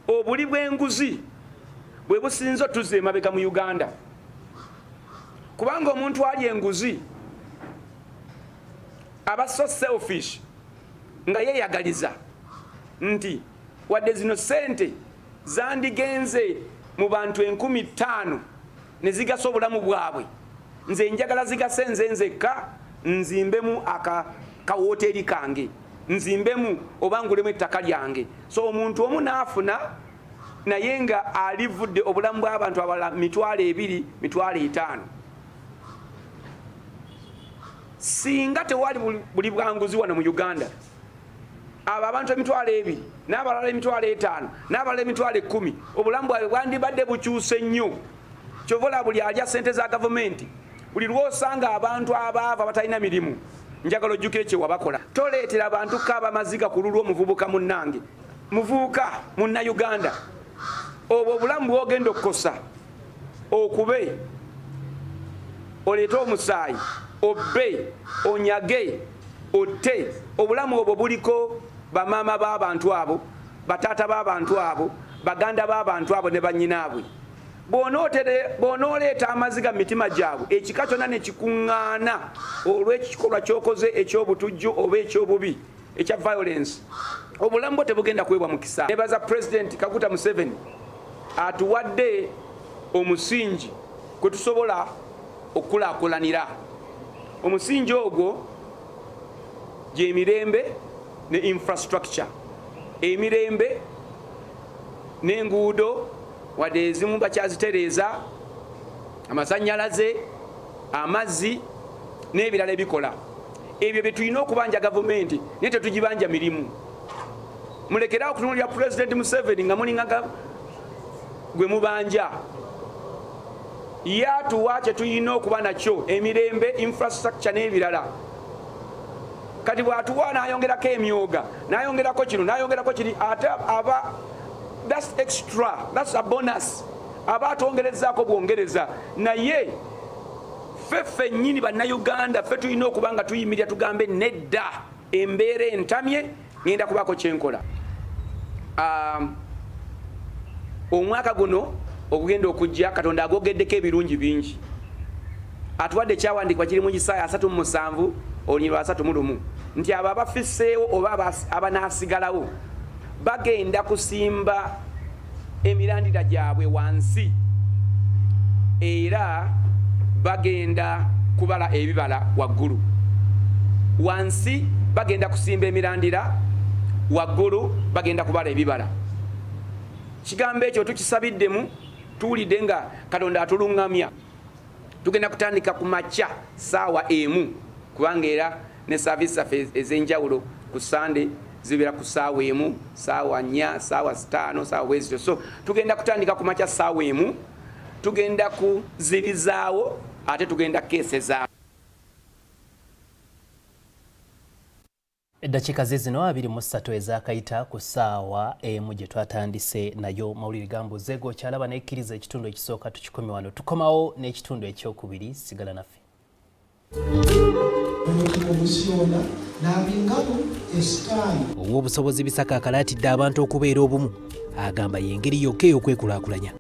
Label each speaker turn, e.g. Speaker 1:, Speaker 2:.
Speaker 1: obuli bw'enguzi bwe businze otuze emabega mu Uganda kubanga omuntu ali enguzi aba so selfish nga yeyagaliza nti wadde zino sente zandigenze mu bantu 15,000 ne zigasa obulamu bwabwe nze njagala zigase nze nzekka nzimbemu akawoteri kange nzimbemu obangulemu ettaka lyange so omuntu omu naafuna naye nga alivudde obulamu bw'abantu abalala 2,000 5,000 singa tewali buli bwanguzi wano mu Uganda abo abantu 2,000 n'abalala 5,000 n'abalala 10,000 obulamu bwabwe bwandibadde bukyuse nnyo kyovola buli alya sente za gavumenti buli lwosanga abantu abaava batalina mirimu njagala ojjukire kye wabakola toleetera abantu kaaba maziga ku lulwo omuvubuka munnange muvubuka munna Uganda obwo obulamu bwogenda okukosa okube oleete omusaayi obbe onyage otte obulamu obwo buliko bamaama b'abantu abo bataata b'abantu abo baganda b'abantu abo ne bannyinaabwe bw'onooleeta amaziga mu mitima gyabwe ekika kyonna ne kikuŋŋaana olw'ekikolwa ky'okoze eky'obutujju oba eky'obubi ekya violence obulamu bwo tebugenda kwebwa mukisa. Nebaza President Kaguta Museveni atuwadde omusingi kwe tusobola okukulaakulanira. Omusingi ogwo gy'emirembe ne infrastructure, emirembe n'enguudo wadde ezimu bakyazitereeza, amasannyalaze, amazzi n'ebirala ebikola. Ebyo bye tulina okubanja gavumenti naye tetugibanja mirimu. Mulekerawo okutunuulira President Museveni nga mulinga gwe mubanja. Yatuwa kye tulina okuba nakyo, emirembe, infrastructure n'ebirala. Kati bw'atuwa n'ayongerako emyoga, n'ayongerako kino, n'ayongerako kiri, ate aba that's extra, that's a bonus. Aba atongerezaako bwongereza. Naye ffe nnyini bannayuganda ffe tulina okuba nga tuyimirira tugambe nedda embeera entamye ngenda kubaako kyenkola. Omwaka guno okugenda okujja Katonda agogeddeko ebirungi bingi. Atuwadde ekyawandiikibwa kiri mu Isaaya 37 olunyiriro 31 nti abo abafisseewo oba abanaasigalawo bagenda kusimba emirandira gyabwe wansi era bagenda kubala ebibala waggulu. Wansi bagenda kusimba emirandira, waggulu bagenda kubala ebibala. Kigambo ekyo tukisabiddemu, tuwulidde nga Katonda atuluŋŋamya. Tugenda kutandika ku makya ssaawa 1 kubanga era ne service zaffe ez'enjawulo ku Sunday zibeera ku ssaawa 1, ssaawa 4, ssaawa 5, ssaawa bwezityo. So tugenda kutandika ku makya ssaawa 1, tugenda kuzibizaawo ate tugenda keesezaawo.
Speaker 2: Eddakiika zino 23 ezakayita ku ssaawa 1 gye twatandise nayo mawulire gambuze gokyalaba nekkiriza ekitundu ekisooka tukikome wano. Tukomawo n'ekitundu ekyokubiri, sigala naffe. Ow'obusobozi Bisaka akalaatidde abantu okubeera obumu, agamba y'engeri yokka ey'okwekulaakulanya.